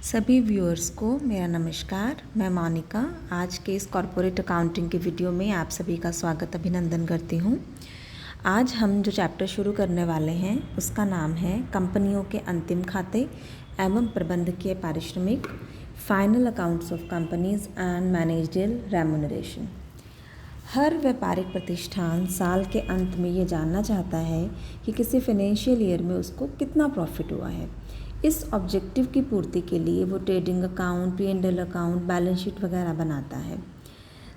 सभी व्यूअर्स को मेरा नमस्कार। मैं मोनिका आज के इस कॉरपोरेट अकाउंटिंग के वीडियो में आप सभी का स्वागत अभिनंदन करती हूँ। आज हम जो चैप्टर शुरू करने वाले हैं उसका नाम है कंपनियों के अंतिम खाते एवं प्रबंधकीय पारिश्रमिक, final accounts of companies and managerial remuneration. हर व्यापारिक प्रतिष्ठान साल के अंत में ये जानना चाहता है कि किसी फाइनेंशियल ईयर में उसको कितना प्रॉफिट हुआ है। इस ऑब्जेक्टिव की पूर्ति के लिए वो trading account, P&L account, balance sheet वगैरह बनाता है।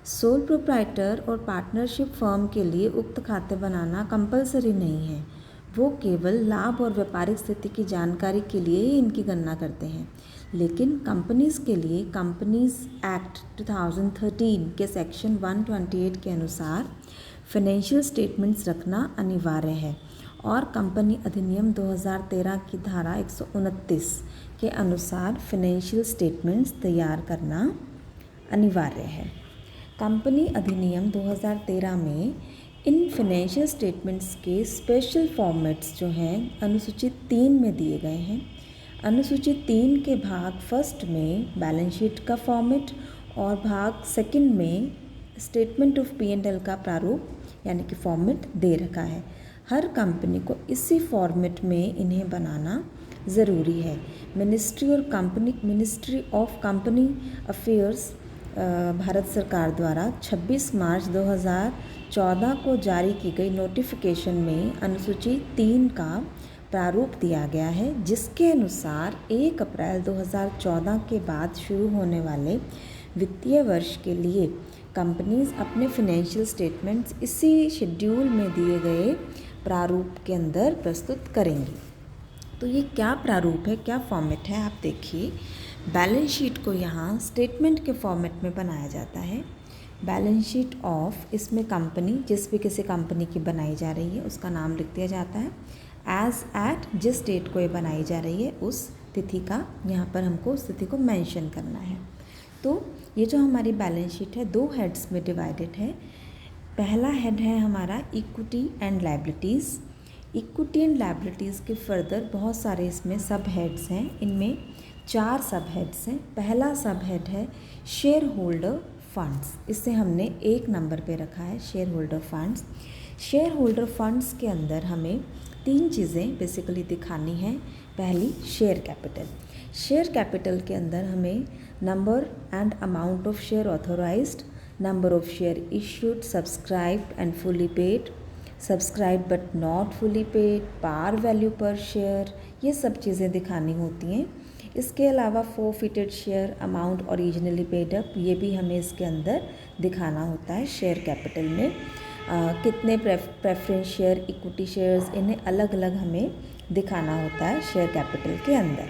सोल प्रोप्राइटर और पार्टनरशिप फर्म के लिए उक्त खाते बनाना कंपलसरी नहीं है। वो केवल लाभ और व्यापारिक स्थिति की जानकारी के लिए ही इनकी गणना करते हैं। लेकिन कंपनीज़ के लिए कंपनीज़ एक्ट 2013 के सेक्शन 128 के अनुसार फाइनेंशियल स्टेटमेंट्स रखना अनिवार्य है और कंपनी अधिनियम 2013 की धारा 129 के अनुसार फाइनेंशियल स्टेटमेंट्स तैयार करना अनिवार्य है। कंपनी अधिनियम 2013 में इन फाइनेंशियल स्टेटमेंट्स के स्पेशल फॉर्मेट्स जो हैं अनुसूची 3 में दिए गए हैं। अनुसूची 3 के भाग फर्स्ट में बैलेंस शीट का फॉर्मेट और भाग सेकंड में स्टेटमेंट ऑफ P&L का प्रारूप यानी कि फॉर्मेट दे रखा है। हर कंपनी को इसी फॉर्मेट में इन्हें बनाना ज़रूरी है। Ministry of company affairs Bharat सरकार द्वारा 26 मार्च 2014 को जारी की गई नोटिफिकेशन में अनुसूची 3 का प्रारूप दिया गया है, जिसके अनुसार 1 अप्रैल 2014 के बाद शुरू होने वाले वित्तीय वर्ष के लिए कंपनीज अपने फाइनेंशियल स्टेटमेंट्स इसी शेड्यूल में दिए गए प्रारूप के अंदर प्रस्तुत करेंगी। तो ये क्या प्रारूप है, क्या फॉर्मेट है, आप देखिए। बैलेंस शीट को यहाँ स्टेटमेंट के फॉर्मेट में बनाया जाता है। बैलेंस शीट ऑफ, इसमें कंपनी जिस भी किसी कंपनी की बनाई जा रही है उसका नाम लिख दिया जाता है। एज एट, जिस डेट को ये बनाई जा रही है उस तिथि का यहाँ पर हमको उस तिथि को मेंशन करना है। तो ये जो हमारी बैलेंस शीट है 2 हेड्स में डिवाइडेड है। पहला हेड है हमारा equity and liabilities. Equity and liabilities के फर्दर बहुत सारे इसमें सब हेड्स हैं। इनमें 4 सब हेड्स हैं। पहला सब हेड है शेयर होल्डर फंड्स। इसे हमने 1 नंबर पे रखा है, share holder funds. Share holder funds के अंदर हमें 3 चीज़ें बेसिकली दिखानी हैं। पहली, शेयर कैपिटल। शेयर कैपिटल के अंदर हमें number and amount of share authorised, number of share issued, subscribed and fully paid, subscribed but not fully paid, par value per share, ये सब चीज़ें दिखानी होती हैं। इसके अलावा forfeited share amount originally paid up, ये भी हमें इसके अंदर दिखाना होता है। शेयर कैपिटल में कितने प्रेफरेंस शेयर, इक्विटी शेयर्स, इन्हें अलग अलग हमें दिखाना होता है शेयर कैपिटल के अंदर।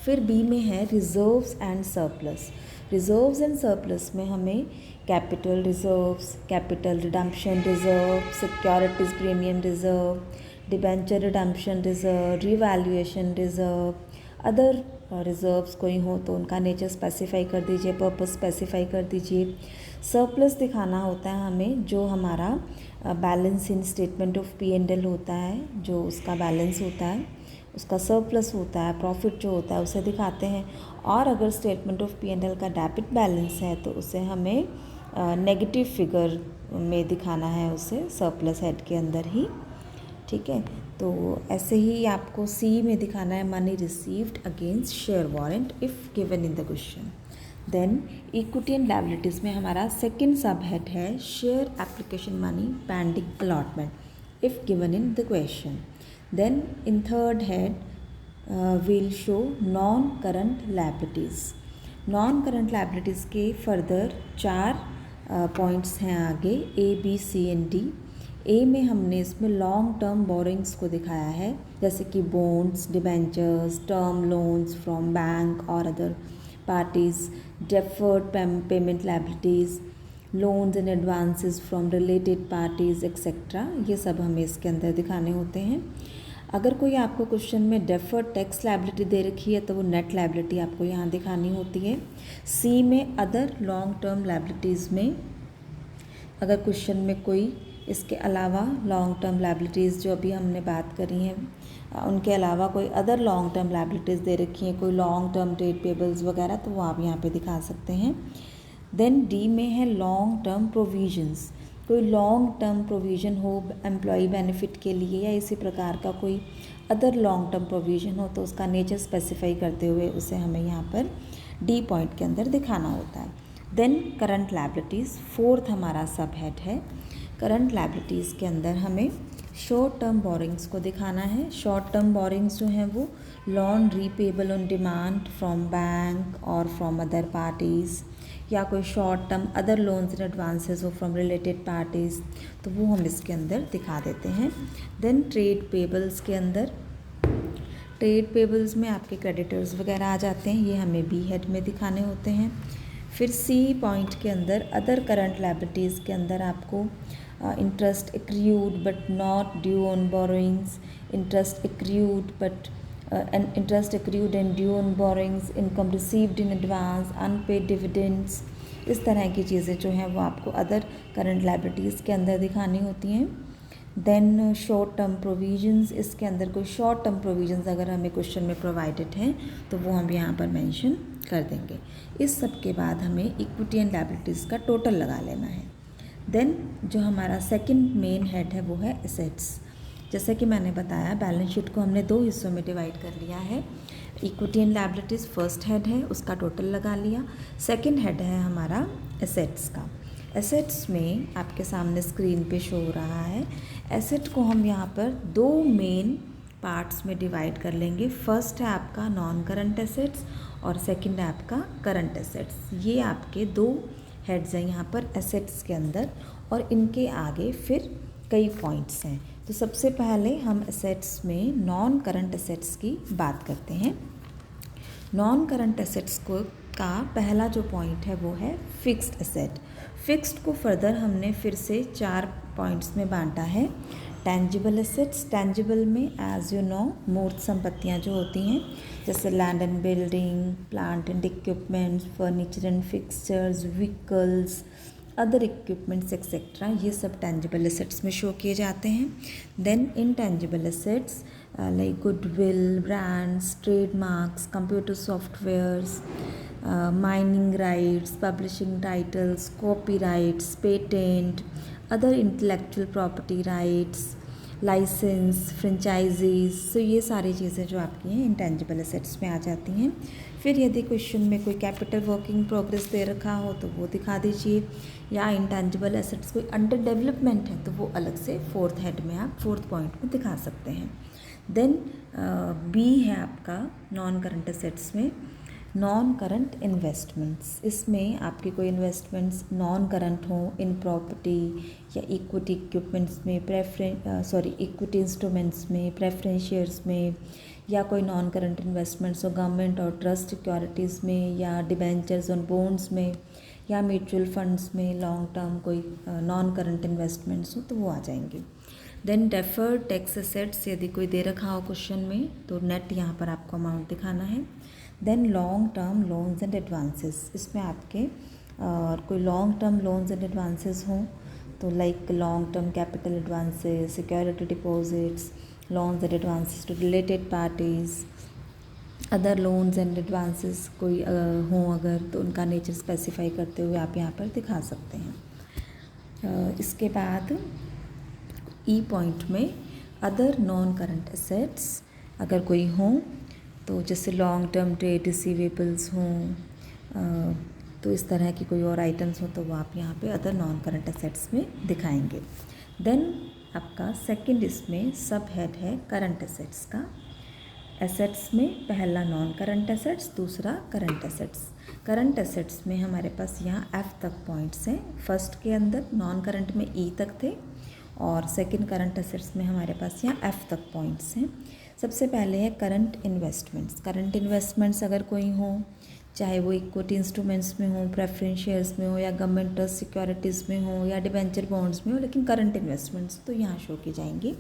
फिर बी में है reserves and surplus. Reserves and surplus में हमें capital reserves, capital redemption reserve, securities premium reserve, debenture redemption reserve, revaluation reserve, other reserves कोई हो तो उनका नेचर स्पेसिफाई कर दीजिए, पर्पस स्पेसिफाई कर दीजिए। सरप्लस दिखाना होता है हमें जो हमारा balance in statement of P&L होता है, जो उसका बैलेंस होता है, उसका सरप्लस होता है, प्रॉफिट जो होता है उसे दिखाते हैं। और अगर स्टेटमेंट ऑफ P&L का डेबिट बैलेंस है तो उसे हमें नेगेटिव फिगर में दिखाना है, उसे सरप्लस हेड के अंदर ही। ठीक है, तो ऐसे ही आपको सी में दिखाना है money received against share warrant if given in the question. Then equity and liabilities में हमारा सेकंड सब हेड है share application money pending allotment if given in the question. Then in third head we'll show non-current liabilities. Non-current liabilities के further 4 points हैं आगे, A, B, C and D। A में हमने इसमें long term borrowings को दिखाया है, जैसे कि bonds, debentures, term loans from bank और other parties, deferred payment liabilities, loans and advances from related parties etcetera, ये सब हमें इसके अंदर दिखाने होते हैं। अगर कोई आपको क्वेश्चन में डेफर्ड टैक्स लायबिलिटी दे रखी है तो वो नेट लायबिलिटी आपको यहाँ दिखानी होती है। सी में अदर लॉन्ग टर्म लायबिलिटीज़ में अगर क्वेश्चन में कोई इसके अलावा लॉन्ग टर्म लायबिलिटीज़ जो अभी हमने बात करी हैं, उनके अलावा कोई अदर लॉन्ग टर्म लायबिलिटीज़ दे रखी हैं, कोई लॉन्ग टर्म ट्रेड पेबल्स वगैरह, तो वो आप यहाँ पे दिखा सकते हैं। देन डी में है लॉन्ग टर्म प्रोविजंस। कोई लॉन्ग टर्म प्रोविज़न हो एम्प्लॉय बेनिफिट के लिए या इसी प्रकार का कोई अदर लॉन्ग टर्म प्रोविज़न हो तो उसका नेचर स्पेसिफाई करते हुए उसे हमें यहाँ पर डी पॉइंट के अंदर दिखाना होता है। देन करंट लायबिलिटीज़, फोर्थ हमारा सब हेड है। करंट लायबिलिटीज़ के अंदर हमें शॉर्ट टर्म बोरिंग्स को दिखाना है। शॉर्ट टर्म बोरिंग्स जो हैं वो loan repayable on demand from bank और फ्रॉम अदर पार्टीज़, या कोई short term other loans and advances हो फ्रॉम रिलेटेड पार्टीज़, तो वो हम इसके अंदर दिखा देते हैं। देन ट्रेड पेबल्स के अंदर, ट्रेड पेबल्स में आपके क्रेडिटर्स वगैरह आ जाते हैं, ये हमें बी हेड में दिखाने होते हैं। फिर सी पॉइंट के अंदर अदर करंट लायबिलिटीज़ के अंदर आपको interest accrued but not due on borrowings, interest accrued but interest accrued and due on borrowings, income received in advance, unpaid dividends, इस तरह की चीज़ें जो हैं वो आपको अदर करंट लायबिलिटीज़ के अंदर दिखानी होती हैं। देन शॉर्ट टर्म प्रोविजंस, इसके अंदर कोई शॉर्ट टर्म प्रोविजंस अगर हमें क्वेश्चन में प्रोवाइडेड हैं तो वो हम यहाँ पर मेंशन कर देंगे। इस सब के बाद हमें इक्विटी एंड लायबिलिटीज़ का टोटल लगा लेना है। देन जो हमारा सेकंड मेन हेड है वो है एसेट्स। जैसे कि मैंने बताया बैलेंस शीट को हमने दो हिस्सों में डिवाइड कर लिया है। Equity and liabilities first head है, उसका टोटल लगा लिया। सेकंड हेड है हमारा एसेट्स का। एसेट्स में आपके सामने स्क्रीन पे शो हो रहा है। एसेट को हम यहाँ पर दो मेन पार्ट्स में डिवाइड कर लेंगे। फर्स्ट है आपका नॉन करंट एसेट्स और सेकंड है आपका करंट एसेट्स। ये आपके दो हेड्स हैं यहाँ पर एसेट्स के अंदर, और इनके आगे फिर कई पॉइंट्स हैं। तो सबसे पहले हम एसेट्स में नॉन करंट एसेट्स की बात करते हैं। नॉन करंट एसेट्स को का पहला जो पॉइंट है वो है फिक्स्ड एसेट। फिक्स्ड को फर्दर हमने फिर से 4 पॉइंट्स में बांटा है। टेंजिबल एसेट्स, टेंजिबल में एज यू नो मूर्त संपत्तियाँ जो होती हैं जैसे land and building, plant and equipments, furniture and fixtures, vehicles, other equipments etcetera, ये सब टेंजिबल एसेट्स में शो किए जाते हैं। Then intangible assets like goodwill, brands, trademarks, computer softwares, mining rights, publishing titles, copyrights, patent, other intellectual property rights, licence, franchises, सो ये सारी चीज़ें जो आपकी हैं इंटेंजिबल एसेट्स में आ जाती हैं। फिर यदि क्वेश्चन में कोई कैपिटल वर्किंग प्रोग्रेस दे रखा हो तो वो दिखा दीजिए, या इंटेंजिबल एसेट्स कोई अंडर डेवलपमेंट है तो वो अलग से फोर्थ हेड में आप फोर्थ पॉइंट में दिखा सकते हैं। देन बी है आपका नॉन करंट एसेट्स में नॉन करंट इन्वेस्टमेंट्स। इसमें आपके कोई इन्वेस्टमेंट्स नॉन करंट हों इन प्रॉपर्टी या इक्विटी इक्विपमेंट्स में, इक्विटी इंस्ट्रूमेंट्स में, प्रेफरेंस शेयर्स में, या कोई नॉन करंट इन्वेस्टमेंट्स हो गवर्नमेंट और ट्रस्ट सिक्योरिटीज़ में, या डिबेंचर्स ऑन बॉन्ड्स में, या म्यूचुअल फंड्स में लॉन्ग टर्म कोई नॉन करंट इन्वेस्टमेंट्स हो तो वो आ जाएंगे। देन डेफर्ड टैक्स एसेट्स, यदि कोई दे रखा हो क्वेश्चन में तो नेट यहाँ पर आपको अमाउंट दिखाना है। Then long term loans and advances, इसमें आपके कोई long term loans and advances हों तो like long term capital advances, security deposits, loans and advances to related parties, other loans and advances कोई हों अगर तो उनका नेचर स्पेसिफाई करते हुए आप यहाँ पर दिखा सकते हैं। इसके बाद ई पॉइंट में अदर नॉन करंट एसेट्स अगर कोई हों तो जैसे लॉन्ग टर्म ट्रेड रिसीवेबल्स हों तो इस तरह की कोई और आइटम्स हो तो वो आप यहाँ पे अदर नॉन करंट एसेट्स में दिखाएंगे। देन आपका सेकंड इसमें सब हेड है करंट एसेट्स का। एसेट्स में पहला नॉन करंट एसेट्स, दूसरा करंट एसेट्स। करंट एसेट्स में हमारे पास यहाँ एफ तक पॉइंट्स हैं। फर्स्ट के अंदर नॉन करंट में ई तक थे और सेकंड करंट एसेट्स में हमारे पास यहाँ एफ तक पॉइंट्स हैं। सबसे पहले है करंट इन्वेस्टमेंट्स। करंट इन्वेस्टमेंट्स अगर कोई हो, चाहे वो इक्विटी इंस्ट्रूमेंट्स में हो, प्रेफरेंस शेयर्स में हो, या गवर्नमेंट ट्रस्ट सिक्योरिटीज़ में हो, या डिबेंचर बॉन्ड्स में हो, लेकिन करंट इन्वेस्टमेंट्स तो यहाँ शो की जाएंगी।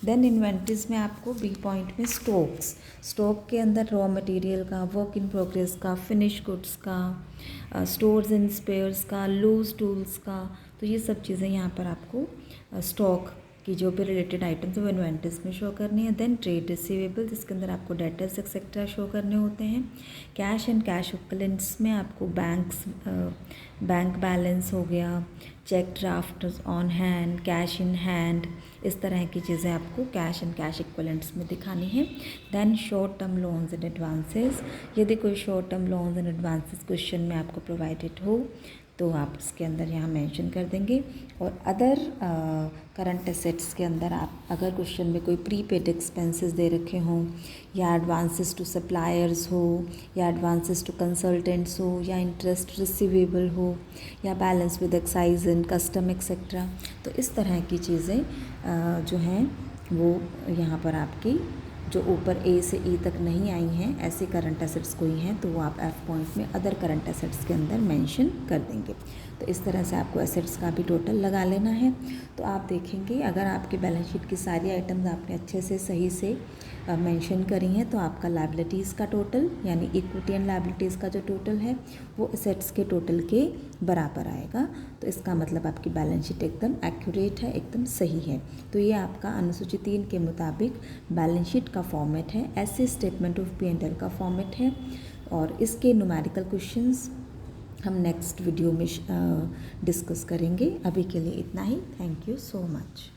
देन इन्वेंट्रीज में आपको बी पॉइंट में स्टॉक्स, स्टॉक के अंदर रॉ मटेरियल का, वर्क इन प्रोग्रेस का, फिनिश गुड्स का, स्टोर्स एंड स्पेयर्स का, लूज टूल्स का, तो ये सब चीज़ें यहाँ पर आपको स्टॉक की जो भी रिलेटेड आइटम्स है वो इन्वेंटरीज में शो करनी है। देन ट्रेड रिसीवेबल, जिसके अंदर आपको डेटर्स एक्सेट्रा शो करने होते हैं। कैश एंड कैश इक्विवेलेंट्स में आपको बैंक बैलेंस हो गया, cheque draft on hand, cash in hand, इस तरह की चीज़ें आपको कैश एंड कैश इक्विवेलेंट्स में दिखानी है। Then short term loans and advances, यदि कोई short term loans and advances question में आपको प्रोवाइडेड हो तो आप इसके अंदर यहाँ मेंशन कर देंगे। और अदर करंट एसेट्स के अंदर आप अगर क्वेश्चन में कोई प्रीपेड एक्सपेंसेस दे रखे हों, या एडवांसेस टू सप्लायर्स हो, या एडवांसेस टू कंसल्टेंट्स हो, या इंटरेस्ट रिसीवेबल हो, या balance with excise and custom etcetera, तो इस तरह की चीज़ें जो हैं वो यहाँ पर आपकी जो ऊपर ए से ई तक नहीं आई हैं, ऐसे करंट एसेट्स कोई हैं तो वो आप एफ पॉइंट में अदर करंट एसेट्स के अंदर मेंशन कर देंगे। तो इस तरह से आपको एसेट्स का भी टोटल लगा लेना है। तो आप देखेंगे अगर आपकी बैलेंस शीट की सारी आइटम्स आपने अच्छे से सही से मेंशन करी हैं तो आपका लायबिलिटीज़ का टोटल यानी इक्विटी एंड लायबिलिटीज़ का जो टोटल है वो एसेट्स के टोटल के बराबर आएगा। तो इसका मतलब आपकी बैलेंस शीट एकदम एक्यूरेट है, एकदम सही है। तो ये आपका अनुसूची 3 के मुताबिक बैलेंस शीट का फॉर्मेट है, ऐसे स्टेटमेंट ऑफ P&L का फॉर्मेट है। और इसके न्यूमेरिकल क्वेश्चंस हम नेक्स्ट वीडियो में डिस्कस करेंगे। अभी के लिए इतना ही। Thank you so much.